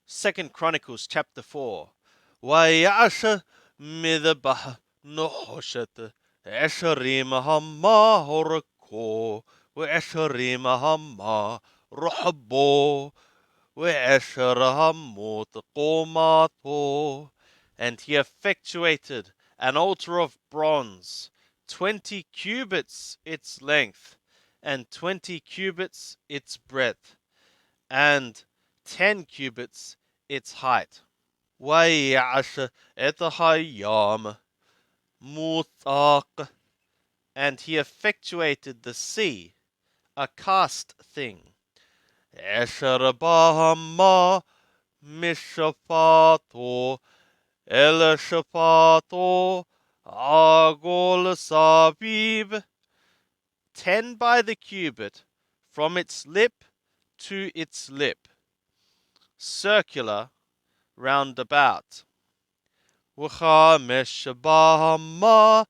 Second Chronicles chapter 4. Wayasha midabah nohoshet esharim hama horako esharim hama rohabo esharamut qomato. And he effectuated an altar of bronze, 20 cubits its length, and 20 cubits its breadth, and 10 cubits its height. وَيَعْشَ إِتْهَيَّامِ مُوثَاقٍ. And he effectuated the sea, a cast thing. إِشْرَبَهَمَا مِشَفَاتُ إِلْشَفَاتُ عَقُلْ سَبِيبٍ. 10 by the cubit, from its lip to its lip, circular, round about. وخامش بهما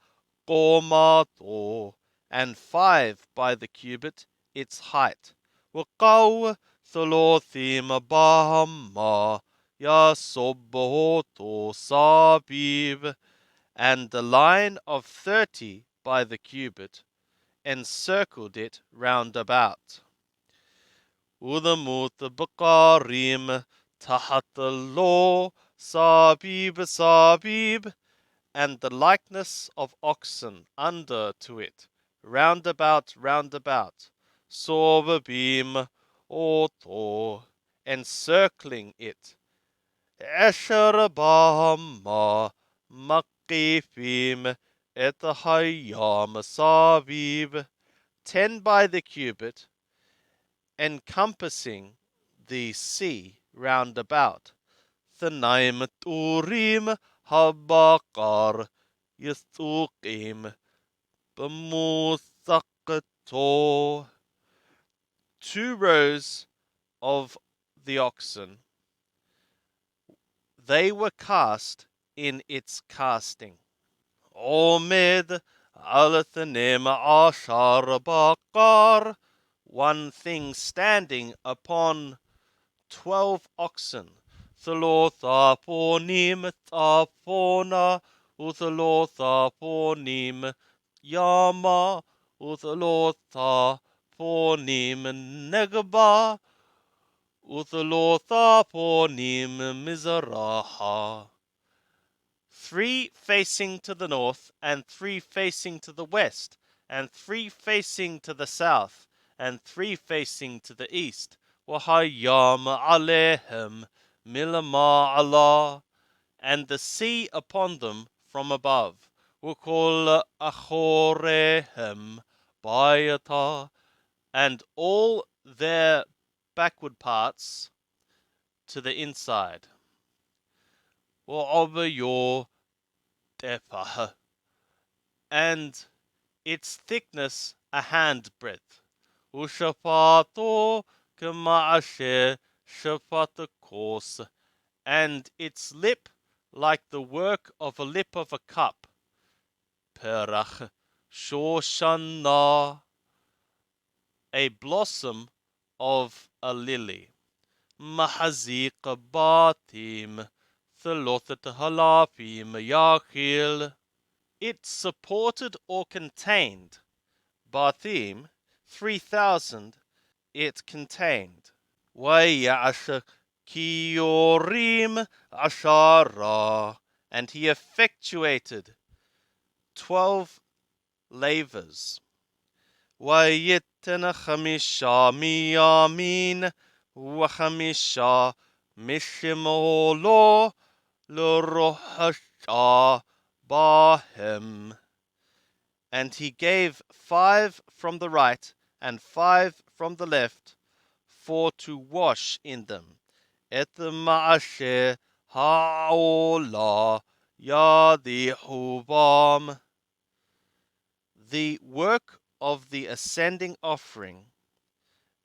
قوماته. And 5 by the cubit, its height. وقو ثلاثيم بهما يصبه صبيب. And the line of 30 by the cubit encircled it round about. وذموت بقاريم تحت اللو Sabib, Sabib, and the likeness of oxen under to it, round about, Sobabim, Oto, encircling it, Esharabahama, Makifim, Etahayam, Sabib, 10 by the cubit, encompassing the sea round about. Thanaim Turim Habakar Yithukim Bemusakato. 2 rows of the oxen, they were cast in its casting. Omed Alathanim Ashar Bakar. 1 thing standing upon 12 oxen. Thalothaponim Thapona, Uthalothaponim Yama, Uthalothaponim Negaba, Uthalothaponim Mizraha. 3 facing to the north, and 3 facing to the west, and 3 facing to the south, and 3 facing to the east. وَهَيَّامَ عَلَيْهِمْ مِلَمَا عَلَى. And the sea upon them from above. وَكُلَّ أَخُورِهِمْ بَيَتَا. And all their backward parts to the inside. وَعَبَيُّ تَفَهَ. And its thickness a handbreadth. وَشَفَاتُ كَمَعَشِ شَفَاتُ كُوس. And its lip like the work of a lip of a cup. Perach Shoshana, a blossom of a lily. Mahazik Batim Thalothat Halafim Yachil. It supported or contained. Bathim, 3,000 it contained. Wayash Kiorim Ashara. And he effectuated 12 lavers. Wayitana Chamisha Miyamin Wachamisha Mishimolo Lorohasha Bahem. And he gave 5 from the right and 5 from the left, for to wash in them. Et ma'ashe ha'ola yadihubam. The work of the ascending offering,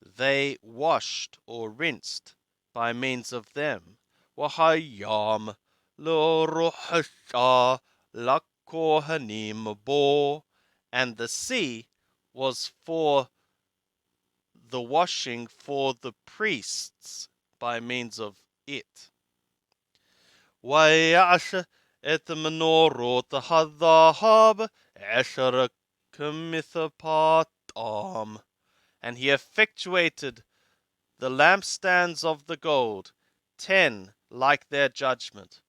they washed or rinsed by means of them. Wahayam lo rohasha lakohanim bo. And the sea was for the washing for the priests by means of it. ويعش منورot الذهب عشر كمثقال. And he effectuated the lampstands of the gold, 10 like their judgment.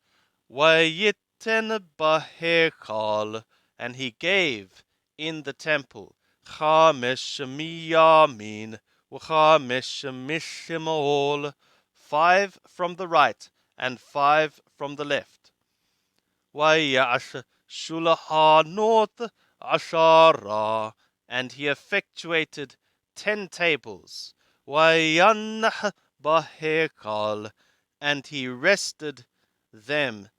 Wayiten bahekal, and he gave in the temple chamesh miyamin v'chamesh mishimol, 5 from the right and 5 from the left. Wayash shulahanot ashara, and he effectuated 10 tables. Wayanah bahekal, and he rested them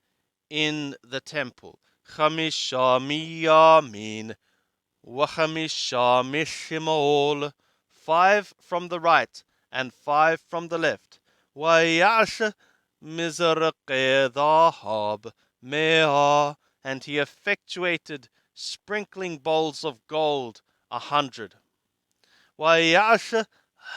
in the temple. Chamisha miyamin wachamisha mishimol, 5 from the right and 5 from the left. Wayash mizaraqe dhahab mea, and he effectuated sprinkling bowls of gold 100. Wayash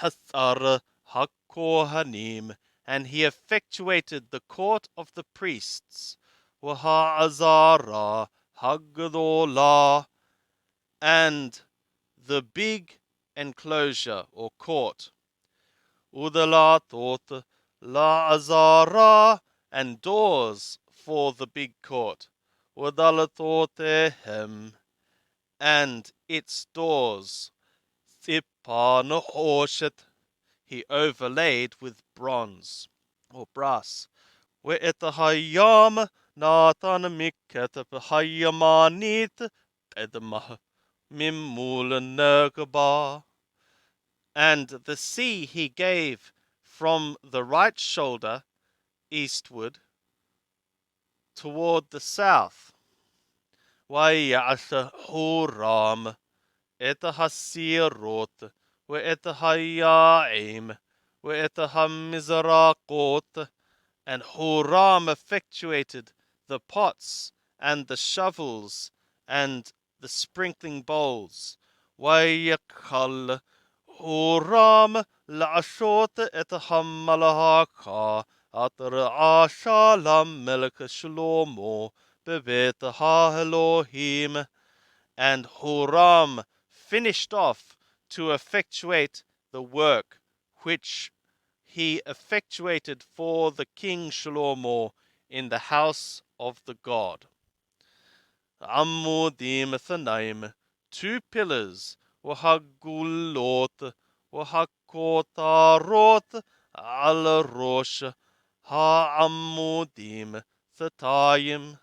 hathar hakohanim, and he effectuated the court of the priests. Wahazara hagdola, and the big enclosure or court. Udalatot laazara, and doors for the big court. Udalatotehem, and its doors. Thipanohoshet, he overlaid with bronze or brass. We'etahayam Nathan Miket Hayamanit Edmah Mimul Nergaba, and the sea he gave from the right shoulder eastward toward the south. Wayasha Huram Etahasirot We'etahayaim We'etahamizrakot, and Huram effectuated the pots and the shovels and the sprinkling bowls. Wayakal Huram la'ashot etahammalahaka atar ashalam melech shlomo bebet ha-Elohim. And Huram finished off to effectuate the work which he effectuated for the king Shlomo in the house of the God. Amudim Thanaim, 2 pillars, Wahagulot, Wahakotarot, Al Rosh, Ha'amudim Thatayim,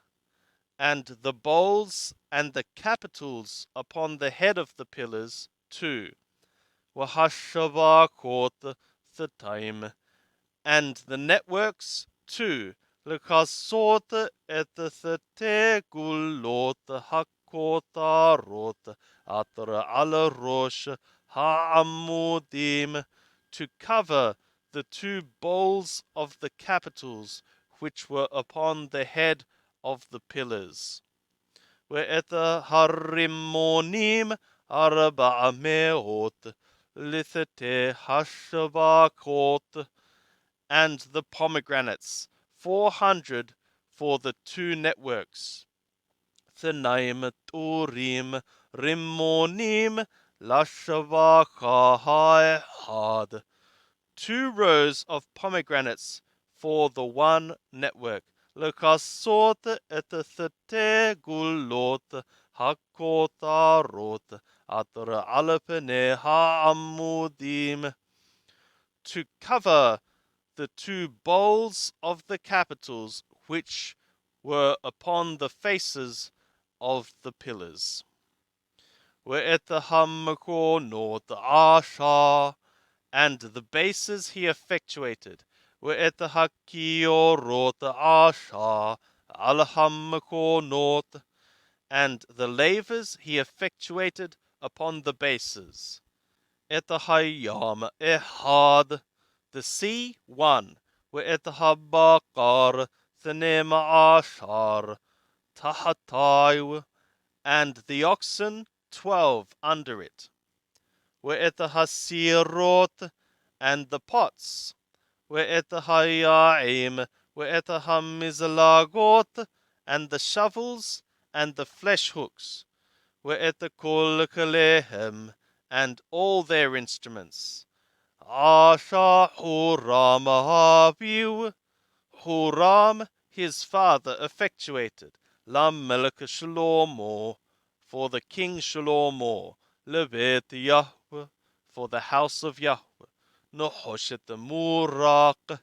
and the bowls and the capitals upon the head of the pillars, 2. Wahashavakot Thatayim, and the networks, 2. Lekasot et thete gulot hakotarot atra ala rosh ha'amudim, to cover the 2 bowls of the capitals which were upon the head of the pillars. Ve'et harimonim arba'a meot lithete hashavakot, and the pomegranates, 400 for the 2 networks. Thanaim turim rimonim lashavaka ha'ehad, 2 rows of pomegranates for the 1 network. Lekasot et thete gulot hakotarot atra alapene ha'amudim, to cover the 2 bowls of the capitals which were upon the faces of the pillars. Ve'etahamkonot asha, and the bases he effectuated. Ve'etahakiorot asha alhamkonot, and the lavers he effectuated upon the bases. Etahayam ehad, the sea 1. Ve'etahabakar thenema ashar tahatayw, and the oxen 12 under it. Ve'etahasirot, and the pots. ואת היעים, ואת המזלגות, and the shovels, and the flesh hooks, ואת כל כליהם, and all their instruments. Asha Huram Abiu, Huram his father effectuated, Lam Melech Shlomo, for the king Shlomo, Levet Yahweh, for the house of Yahweh, Nohoshet Murak,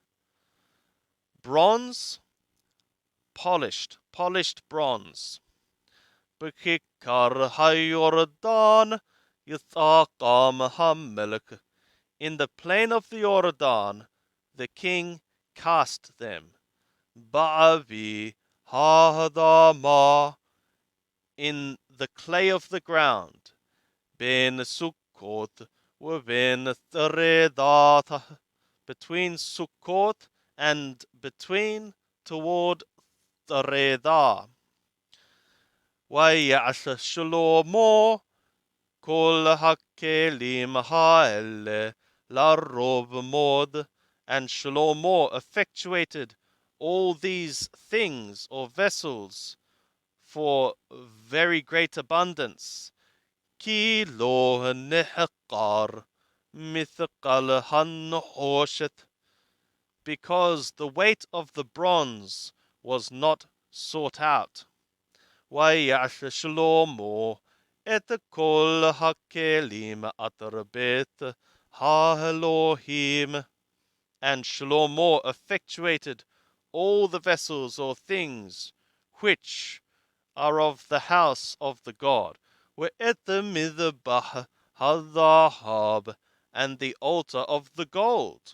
bronze, polished bronze. Bekikar Hayordan, Yithakam Hamelech. In the plain of the Jordan, the king cast them. Ba'avi Hadama, in the clay of the ground. Ben Sukkot ben Theredat, between Sukkot and between toward Theredah. Wayash Shlomo kol hakelim ha'ele larov mod, and Shlomo effectuated all these things or vessels for very great abundance. Ki lo nehqar mithqal hanhoshet, because the weight of the bronze was not sought out. Wayash Shlomo et kol hakelim atar bet ha-Elohim, and Shlomo effectuated all the vessels or things which are of the house of the God, ve'et mizbah ha-Zahab, and the altar of the gold,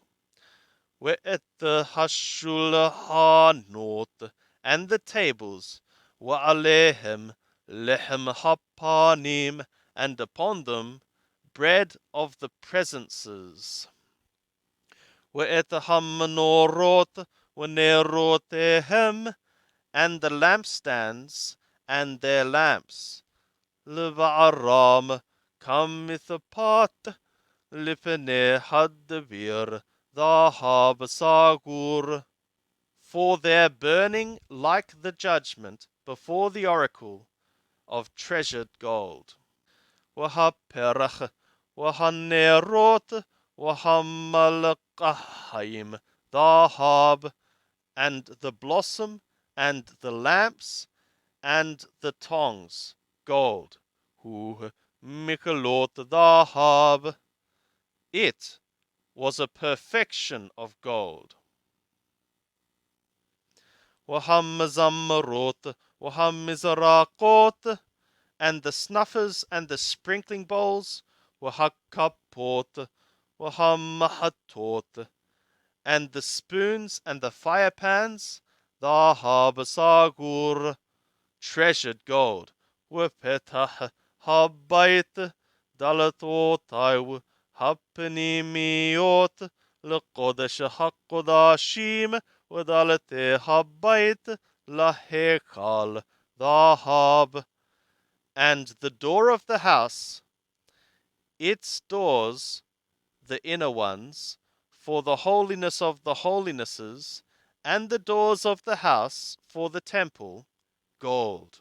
ve'et hashulhanot, and the tables, wa'alehem lehem hapanim, and upon them bread of the presences. Ve'et hamenorot v'nerotehem, and the lampstands and their lamps. Leva'aram kamithapat lifnei hadvir dhahab sagur, for their burning like the judgment before the oracle of treasured gold. Wahaperach, wahanerot, wahamalakahim, dhahab, and the blossom, and the lamps, and the tongs, gold. Hu mikalot dhahab, it was a perfection of gold. Wahamazammarot, wahamizrakot, and the snuffers and the sprinkling bowls, wahakapot, wahamahatot, and the spoons and the fire pans, dhahab sagur, treasured gold, wepetah habayit, dalatotai hapnimiot, lekodesh hakodashim, ודלתי הבית להיכל dhahab, and the door of the house, its doors, the inner ones, for the holiness of the holinesses, and the doors of the house for the temple, gold.